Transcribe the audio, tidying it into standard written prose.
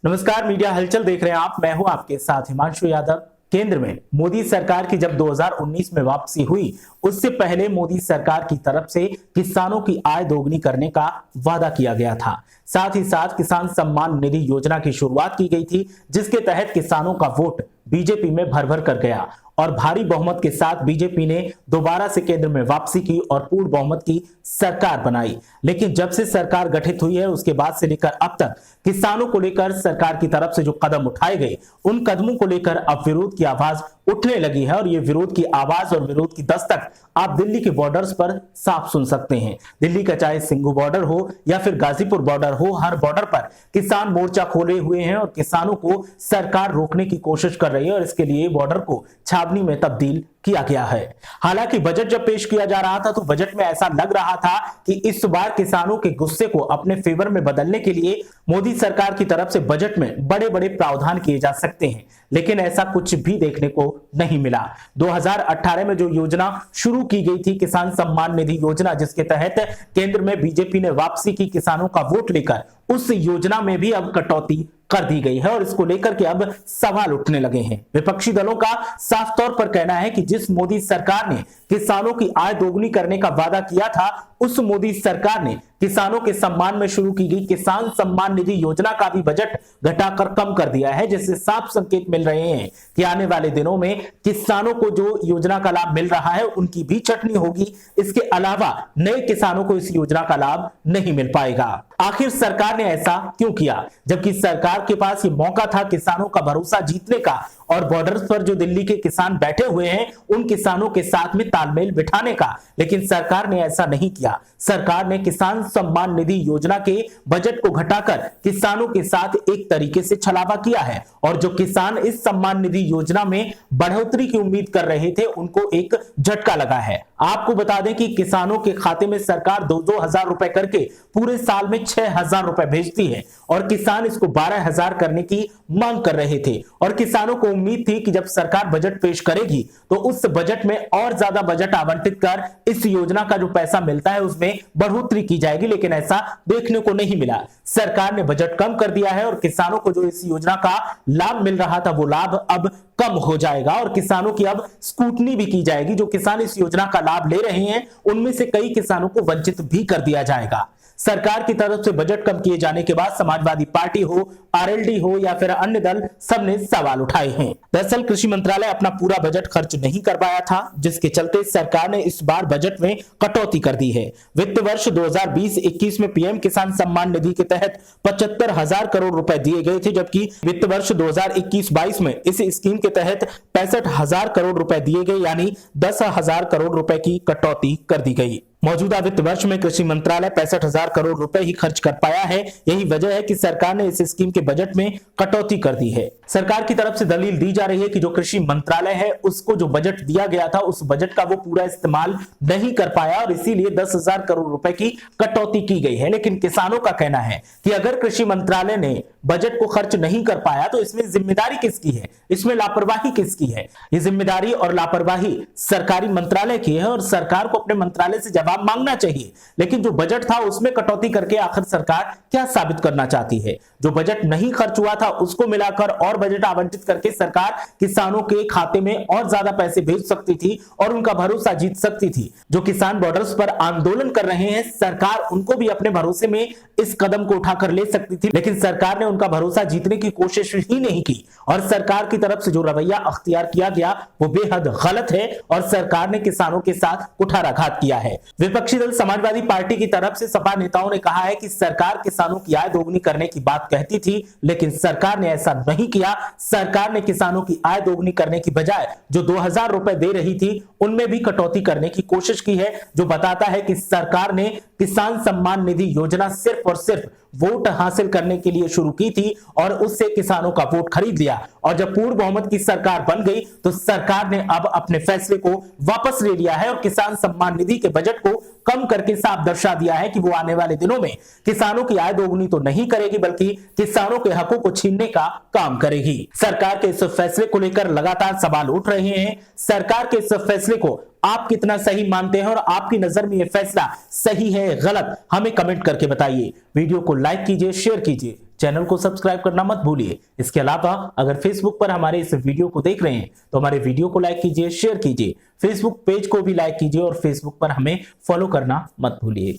नमस्कार, मीडिया हलचल देख रहे हैं आप। मैं हूं आपके साथ हिमांशु यादव। केंद्र में मोदी सरकार की जब 2019 में वापसी हुई, उससे पहले मोदी सरकार की तरफ से किसानों की आय दोगुनी करने का वादा किया गया था। साथ ही साथ किसान सम्मान निधि योजना की शुरुआत की गई थी, जिसके तहत किसानों का वोट बीजेपी में भर भर कर गया और भारी बहुमत के साथ बीजेपी ने दोबारा से केंद्र में वापसी की और पूर्ण बहुमत की सरकार बनाई। लेकिन जब से सरकार गठित हुई है, उसके बाद से लेकर अब तक किसानों को लेकर सरकार की तरफ से जो कदम उठाए गए, उन कदमों को लेकर अब विरोध की आवाज उठने लगी है। और ये विरोध की आवाज और विरोध की दस्तक आप दिल्ली के बॉर्डर्स पर साफ सुन सकते हैं। दिल्ली का चाहे सिंघू बॉर्डर हो या फिर गाजीपुर बॉर्डर हो, हर बॉर्डर पर किसान मोर्चा खोले हुए हैं और किसानों को सरकार रोकने की कोशिश कर रही है और इसके लिए बॉर्डर को छावनी में तब्दील किया गया है। हालांकि बजट जब पेश किया जा रहा था तो बजट में ऐसा लग रहा था कि इस बार किसानों के गुस्से को अपने फेवर में बदलने के लिए मोदी सरकार की तरफ से बजट में बड़े बड़े प्रावधान किए जा सकते हैं, लेकिन ऐसा कुछ भी देखने को नहीं मिला। 2018 में जो योजना शुरू की गई थी, किसान सम्मान निधि योजना, जिसके तहत केंद्र में बीजेपी ने वापसी की किसानों का वोट लेकर, उस योजना में भी अब कटौती कर दी गई है और इसको लेकर के अब सवाल उठने लगे हैं। विपक्षी दलों का साफ तौर पर कहना है कि जिस मोदी सरकार ने किसानों की आय दोगुनी करने का वादा किया था, उस मोदी सरकार ने किसानों के सम्मान में शुरू की गई किसान सम्मान निधि योजना का भी बजट घटाकर कम कर दिया है, जिससे साफ संकेत मिल रहे हैं कि आने वाले दिनों में किसानों को जो योजना का लाभ मिल रहा है, उनकी भी चटनी होगी। इसके अलावा नए किसानों को इस योजना का लाभ नहीं मिल पाएगा। आखिर सरकार ने ऐसा क्यों किया, जबकि सरकार के पास ये मौका था किसानों का भरोसा जीतने का और बॉर्डर पर जो दिल्ली के किसान बैठे हुए हैं, उन किसानों के साथ में तालमेल बिठाने का, लेकिन सरकार ने ऐसा नहीं किया। सरकार ने किसान सम्मान निधि योजना के बजट को घटाकर किसानों के साथ एक तरीके से छलावा किया है और जो किसान इस सम्मान निधि योजना में बढ़ोतरी की उम्मीद कर रहे थे, उनको एक झटका लगा है। आपको बता दें कि किसानों के खाते में सरकार 2-2 हजार रुपए करके पूरे साल में 6,000 रुपए भेजती है और किसान इसको 12,000 करने की मांग कर रहे थे और किसानों को उम्मीद थी कि जब सरकार बजट पेश करेगी तो उस बजट में और ज्यादा बजट आवंटित कर इस योजना का जो पैसा मिलता है उसमें बढ़ोतरी की जाएगी, लेकिन ऐसा देखने को नहीं मिला। सरकार ने बजट कम कर दिया है और किसानों को जो इस योजना का लाभ मिल रहा था, वो लाभ अब कम हो जाएगा और किसानों की अब स्क्रूटनी भी की जाएगी। जो किसान इस योजना का लाभ ले रहे हैं, उनमें से कई किसानों को वंचित भी कर दिया जाएगा। सरकार की तरफ से बजट कम किए जाने के बाद समाजवादी पार्टी हो, आरएलडी हो या फिर अन्य दल, सबने सवाल उठाए हैं। दरअसल कृषि मंत्रालय अपना पूरा बजट खर्च नहीं कर पाया था, जिसके चलते सरकार ने इस बार बजट में कटौती कर दी है। वित्त वर्ष 2020-21 में पीएम किसान सम्मान निधि के तहत 75,000 करोड़ रुपए दिए गए थे, जबकि वित्त वर्ष 2021-22 में इस स्कीम के तहत 65,000 करोड़ रुपए दिए गए, यानी 10,000 करोड़ रुपए की कटौती कर दी गई। मौजूदा वित्त वर्ष में कृषि मंत्रालय 65,000 करोड़ रुपए ही खर्च कर पाया है। यही वजह है कि सरकार ने इस स्कीम के बजट में कटौती कर दी है। सरकार की तरफ से दलील दी जा रही है कि जो कृषि मंत्रालय है, उसको जो बजट दिया गया था, उस बजट का वो पूरा इस्तेमाल नहीं कर पाया और इसीलिए 10,000 करोड़ रुपए की कटौती की गई है। लेकिन किसानों का कहना है कि अगर कृषि मंत्रालय ने बजट को खर्च नहीं कर पाया तो इसमें जिम्मेदारी किसकी है, इसमें लापरवाही किसकी है? ये जिम्मेदारी और लापरवाही सरकारी मंत्रालय की है और सरकार को अपने मंत्रालय से जवाब मांगना चाहिए। लेकिन जो बजट था उसमें कटौती करके आखिर सरकार क्या साबित करना चाहती है? जो बजट नहीं खर्च हुआ था उसको मिलाकर और बजट आवंटित करके सरकार किसानों के खाते में और ज्यादा पैसे भेज सकती थी और उनका भरोसा जीत सकती थी। जो किसान बॉर्डर्स पर आंदोलन कर रहे हैं, सरकार उनको भी अपने भरोसे में इस कदम को उठाकर ले सकती थी, लेकिन सरकार ने उनका भरोसा जीतने की कोशिश ही नहीं की और सरकार की तरफ से जो रवैया अख्तियार किया गया वो बेहद गलत है और सरकार ने किसानों के साथ कुठाराघात किया है। विपक्षी दल समाजवादी पार्टी की तरफ से सपा नेताओं ने कहा है कि सरकार किसानों की आय दोगुनी करने की बात कहती थी, लेकिन सरकार ने ऐसा नहीं किया। सरकार ने किसानों की आय दोगुनी करने की बजाय जो 2,000 रुपए दे रही थी, उनमें भी कटौती करने की कोशिश की है, जो बताता है कि सरकार ने किसान सम्मान निधि योजना सिर्फ और सिर्फ वोट हासिल करने के लिए शुरू की थी और उससे किसानों का वोट खरीद लिया और जब पूर्ण बहुमत की सरकार बन गई तो सरकार ने अब अपने फैसले को वापस ले लिया है और किसान सम्मान निधि के बजट को कम करके साफ दर्शा दिया है कि वो आने वाले दिनों में किसानों की आय दोगुनी तो नहीं करेगी, बल्कि किसानों के हकों को छीनने का काम करेगी। सरकार के इस फैसले को लेकर लगातार सवाल उठ रहे हैं। सरकार के इस फैसले को आप कितना सही मानते हैं और आपकी नजर में यह फैसला सही है गलत, हमें कमेंट करके बताइए। वीडियो को लाइक कीजिए, शेयर कीजिए, चैनल को सब्सक्राइब करना मत भूलिए। इसके अलावा अगर फेसबुक पर हमारे इस वीडियो को देख रहे हैं तो हमारे वीडियो को लाइक कीजिए, शेयर कीजिए, फेसबुक पेज को भी लाइक कीजिए और फेसबुक पर हमें फॉलो करना मत भूलिए।